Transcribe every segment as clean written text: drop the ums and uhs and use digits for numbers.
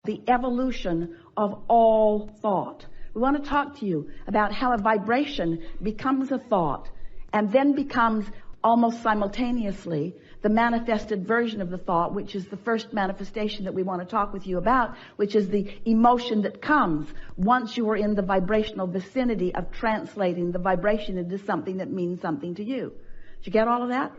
the evolution of all thought. We want to talk to you about how a vibration becomes a thought and then becomes almost simultaneously the manifested version of the thought, which is the first manifestation that we want to talk with you about, which is the emotion that comes once you are in the vibrational vicinity of translating the vibration into something that means something to you. Did you get all of that?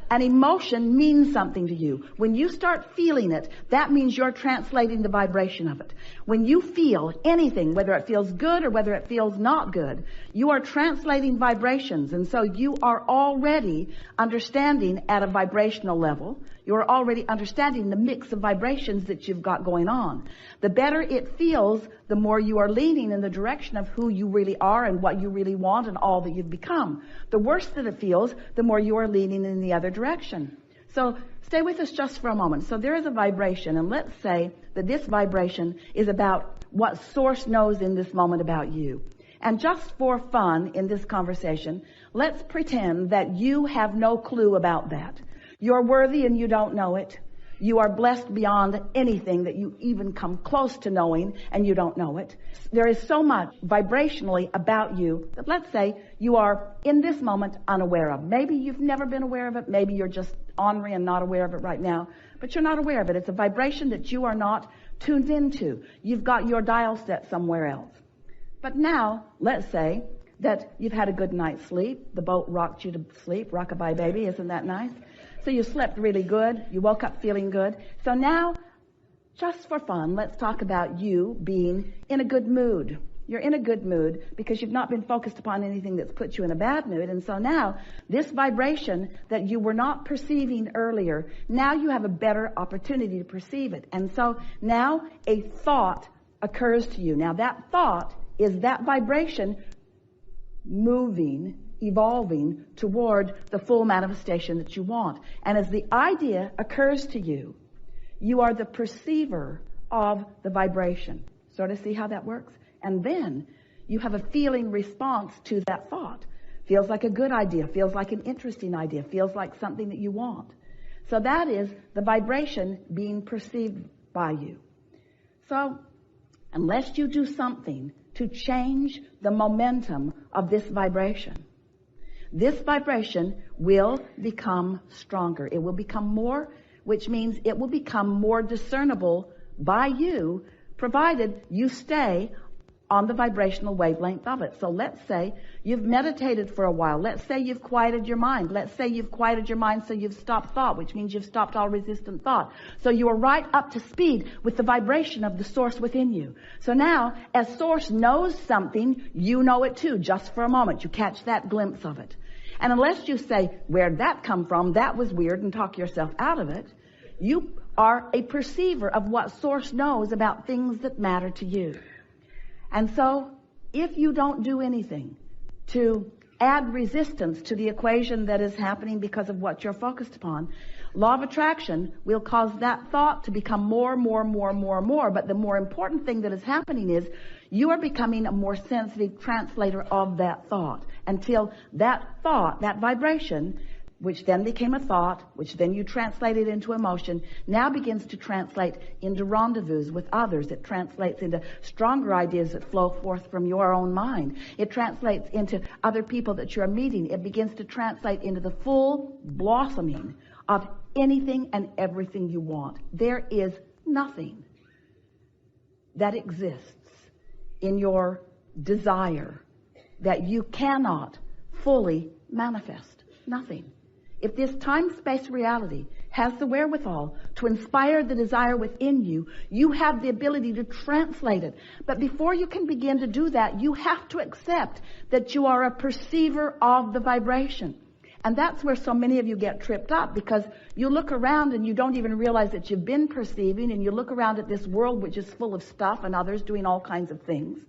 An emotion means something to you. When you start feeling it, that means you're translating the vibration of it. When you feel anything, whether it feels good or whether it feels not good, you are translating vibrations. And so you are already understanding at a vibrational level. You're already understanding the mix of vibrations that you've got going on. The better it feels, the more you are leaning in the direction of who you really are and what you really want and all that you've become. The worse that it feels, the more you are leaning in the other direction. So stay with us just for a moment. So there is a vibration, and let's say that this vibration is about what Source knows in this moment about you. And just for fun in this conversation, let's pretend that you have no clue about that. You're worthy and you don't know it. You are blessed beyond anything that you even come close to knowing, and you don't know it. There is so much vibrationally about you that, let's say, you are in this moment unaware of. Maybe you've never been aware of it. Maybe you're just ornery and not aware of it right now, but you're not aware of it. It's a vibration that you are not tuned into. You've got your dial set somewhere else. But now, let's say that you've had a good night's sleep. The boat rocked you to sleep. Rockabye baby, isn't that nice? So you slept really good. You woke up feeling good. So now, just for fun, let's talk about you being in a good mood. You're in a good mood because you've not been focused upon anything that's put you in a bad mood. And so now, this vibration that you were not perceiving earlier, now you have a better opportunity to perceive it. And so now a thought occurs to you. Now that thought is that vibration moving, evolving toward the full manifestation that you want. And as the idea occurs to you, you are the perceiver of the vibration. Sort of see how that works? And then you have a feeling response to that thought. Feels like a good idea, feels like an interesting idea, feels like something that you want. So that is the vibration being perceived by you. So unless you do something to change the momentum of this vibration will become stronger. It will become more, which means it will become more discernible by you, provided you stay on the vibrational wavelength of it. So let's say you've meditated for a while. Let's say you've quieted your mind. Let's say you've quieted your mind so you've stopped thought, which means you've stopped all resistant thought. So you are right up to speed with the vibration of the Source within you. So now, as Source knows something, you know it too, just for a moment. You catch that glimpse of it. And unless you say, where'd that come from? That was weird, and talk yourself out of it, you are a perceiver of what Source knows about things that matter to you. And so, if you don't do anything to add resistance to the equation that is happening because of what you're focused upon, law of attraction will cause that thought to become more. But the more important thing that is happening is you are becoming a more sensitive translator of that thought until that thought, that vibration, which then became a thought, which then you translated into emotion, now begins to translate into rendezvous with others. It translates into stronger ideas that flow forth from your own mind. It translates into other people that you're meeting. It begins to translate into the full blossoming of anything and everything you want. There is nothing that exists in your desire that you cannot fully manifest. Nothing. If this time-space reality has the wherewithal to inspire the desire within you, you have the ability to translate it. But before you can begin to do that, you have to accept that you are a perceiver of the vibration. And that's where so many of you get tripped up, because you look around and you don't even realize that you've been perceiving, and you look around at this world which is full of stuff and others doing all kinds of things.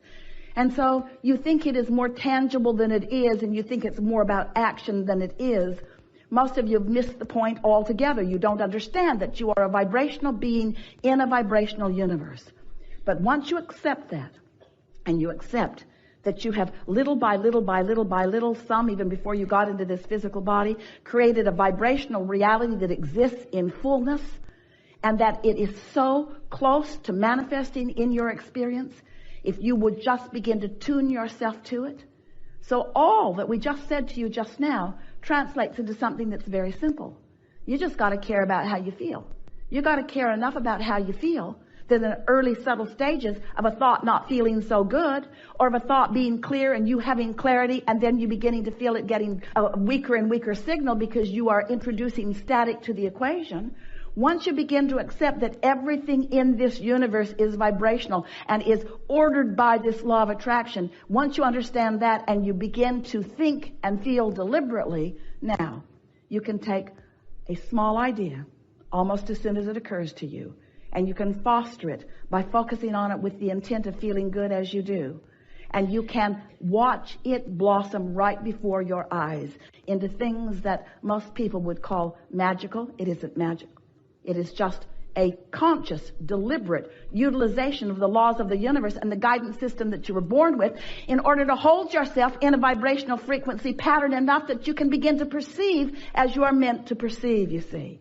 And so you think it is more tangible than it is, and you think it's more about action than it is. Most of you have missed the point altogether. You don't understand that you are a vibrational being in a vibrational universe. But once you accept that, and you accept that you have little by little, some even before you got into this physical body, created a vibrational reality that exists in fullness, and that it is so close to manifesting in your experience if you would just begin to tune yourself to it. So all that we just said to you just now translates into something that's very simple. You just got to care about how you feel. You got to care enough about how you feel that in the early subtle stages of a thought not feeling so good, or of a thought being clear and you having clarity, and then you beginning to feel it getting a weaker and weaker signal because you are introducing static to the equation. Once you begin to accept that everything in this universe is vibrational and is ordered by this law of attraction, once you understand that and you begin to think and feel deliberately, now you can take a small idea almost as soon as it occurs to you, and you can foster it by focusing on it with the intent of feeling good as you do. And you can watch it blossom right before your eyes into things that most people would call magical. It isn't magical. It is just a conscious, deliberate utilization of the laws of the universe and the guidance system that you were born with in order to hold yourself in a vibrational frequency pattern enough that you can begin to perceive as you are meant to perceive, you see.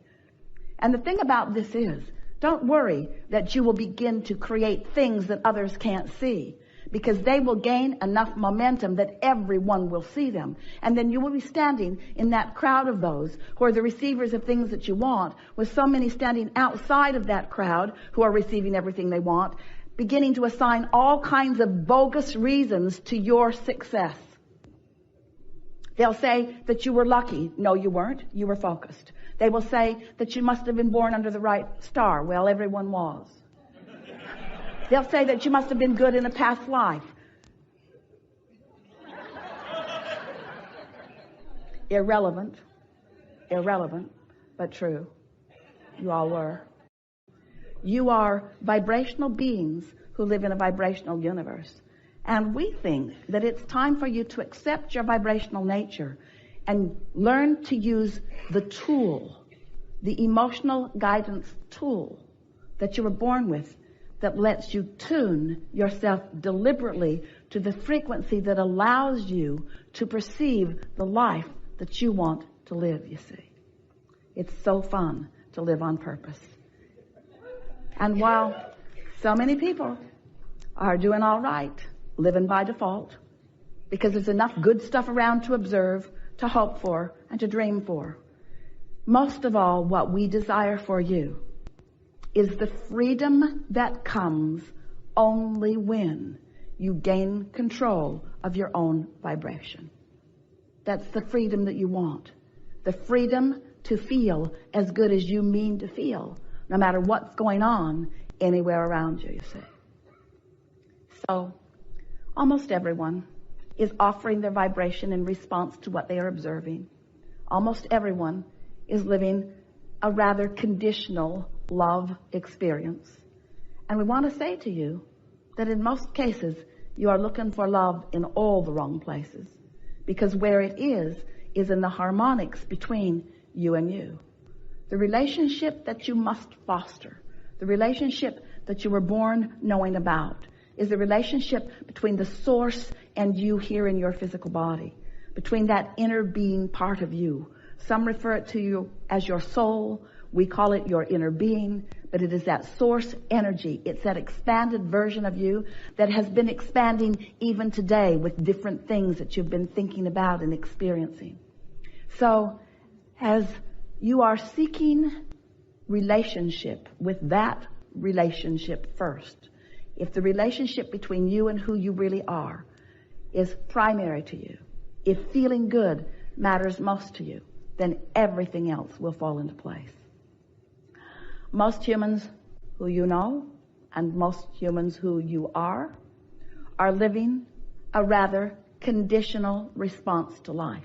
And the thing about this is, don't worry that you will begin to create things that others can't see, because they will gain enough momentum that everyone will see them. And then you will be standing in that crowd of those who are the receivers of things that you want, with so many standing outside of that crowd who are receiving everything they want, beginning to assign all kinds of bogus reasons to your success. They'll say that you were lucky. No, you weren't. You were focused. They will say that you must have been born under the right star. Well, everyone was. They'll say that you must have been good in a past life. Irrelevant, but true. You all were. You are vibrational beings who live in a vibrational universe. And we think that it's time for you to accept your vibrational nature and learn to use the tool, the emotional guidance tool that you were born with, that lets you tune yourself deliberately to the frequency that allows you to perceive the life that you want to live, you see. It's so fun to live on purpose. And while so many people are doing all right, living by default, because there's enough good stuff around to observe, to hope for, and to dream for, most of all, what we desire for you is the freedom that comes only when you gain control of your own vibration. That's the freedom that you want. The freedom to feel as good as you mean to feel, no matter what's going on anywhere around you, you see. So, almost everyone is offering their vibration in response to what they are observing. Almost everyone is living a rather conditional love experience. And we want to say to you that in most cases, you are looking for love in all the wrong places, because where it is in the harmonics between you and you. The relationship that you must foster, the relationship that you were born knowing about, is the relationship between the source and you here in your physical body, between that inner being part of you. Some refer it to you as your soul. We call it your inner being, but it is that source energy. It's that expanded version of you that has been expanding even today with different things that you've been thinking about and experiencing. So, as you are seeking relationship with that relationship first, if the relationship between you and who you really are is primary to you, if feeling good matters most to you, then everything else will fall into place. Most humans who you know and most humans who you are living a rather conditional response to life.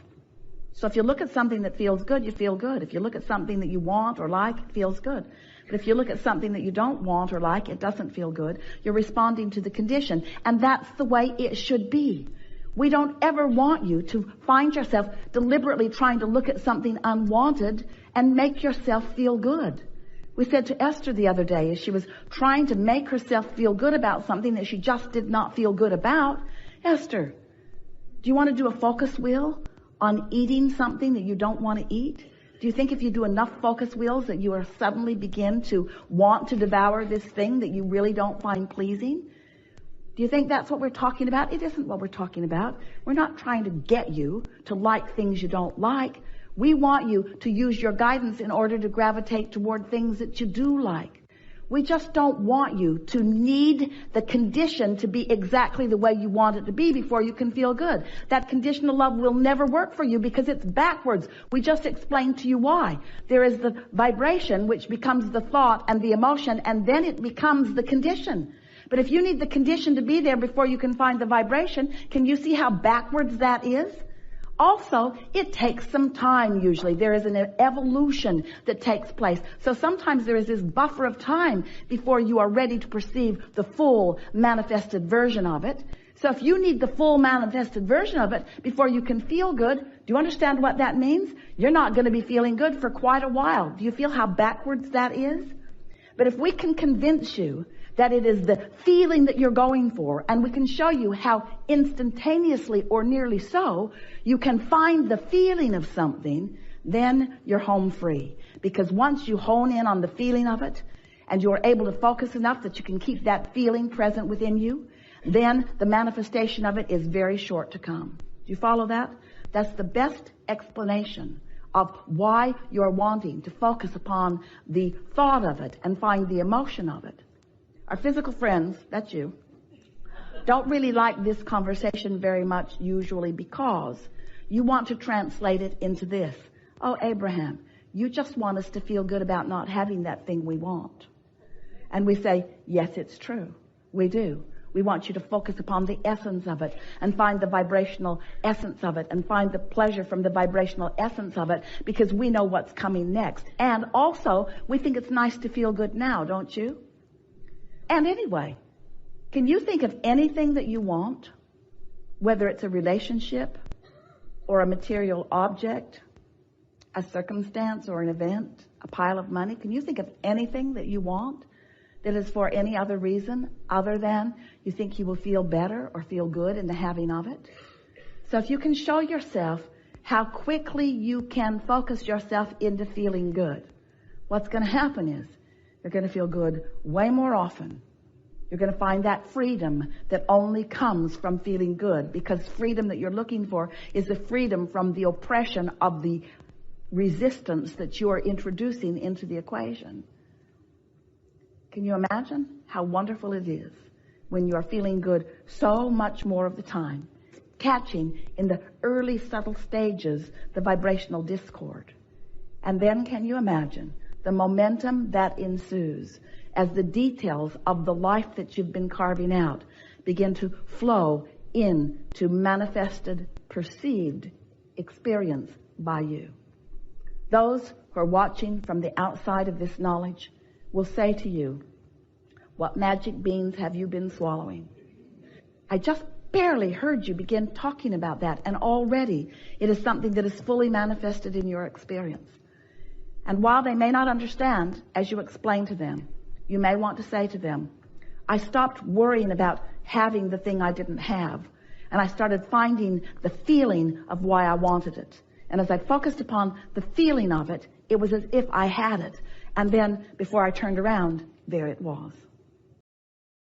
So if you look at something that feels good, you feel good. If you look at something that you want or like, it feels good. But if you look at something that you don't want or like, it doesn't feel good. You're responding to the condition. And that's the way it should be. We don't ever want you to find yourself deliberately trying to look at something unwanted and make yourself feel good. We said to Esther the other day, as she was trying to make herself feel good about something that she just did not feel good about, Esther, do you want to do a focus wheel on eating something that you don't want to eat? Do you think if you do enough focus wheels that you will suddenly begin to want to devour this thing that you really don't find pleasing? Do you think that's what we're talking about? It isn't what we're talking about. We're not trying to get you to like things you don't like. We want you to use your guidance in order to gravitate toward things that you do like. We just don't want you to need the condition to be exactly the way you want it to be before you can feel good. That conditional love will never work for you because it's backwards. We just explained to you why. There is the vibration which becomes the thought and the emotion, and then it becomes the condition. But if you need the condition to be there before you can find the vibration, can you see how backwards that is? Also, it takes some time usually. There is an evolution that takes place. So sometimes there is this buffer of time before you are ready to perceive the full manifested version of it. So if you need the full manifested version of it before you can feel good, do you understand what that means? You're not going to be feeling good for quite a while. Do you feel how backwards that is? But if we can convince you that it is the feeling that you're going for, and we can show you how instantaneously or nearly so you can find the feeling of something, then you're home free. Because once you hone in on the feeling of it, and you're able to focus enough that you can keep that feeling present within you, then the manifestation of it is very short to come. Do you follow that? That's the best explanation of why you're wanting to focus upon the thought of it and find the emotion of it. Our physical friends, that's you, don't really like this conversation very much usually because you want to translate it into this. Oh, Abraham, you just want us to feel good about not having that thing we want. And we say, yes, it's true. We do. We want you to focus upon the essence of it and find the vibrational essence of it and find the pleasure from the vibrational essence of it because we know what's coming next. And also, we think it's nice to feel good now, don't you? And anyway, can you think of anything that you want, whether it's a relationship or a material object, a circumstance or an event, a pile of money? Can you think of anything that you want that is for any other reason other than you think you will feel better or feel good in the having of it? So if you can show yourself how quickly you can focus yourself into feeling good, what's going to happen is you're going to feel good way more often. You're going to find that freedom that only comes from feeling good, because freedom that you're looking for is the freedom from the oppression of the resistance that you are introducing into the equation. Can you imagine how wonderful it is when you are feeling good so much more of the time, catching in the early subtle stages the vibrational discord? And then can you imagine the momentum that ensues as the details of the life that you've been carving out begin to flow into manifested, perceived experience by you? Those who are watching from the outside of this knowledge will say to you, what magic beans have you been swallowing? I just barely heard you begin talking about that, and already it is something that is fully manifested in your experience. And while they may not understand, as you explain to them, you may want to say to them, I stopped worrying about having the thing I didn't have, and I started finding the feeling of why I wanted it. And as I focused upon the feeling of it, it was as if I had it. And then, before I turned around, there it was.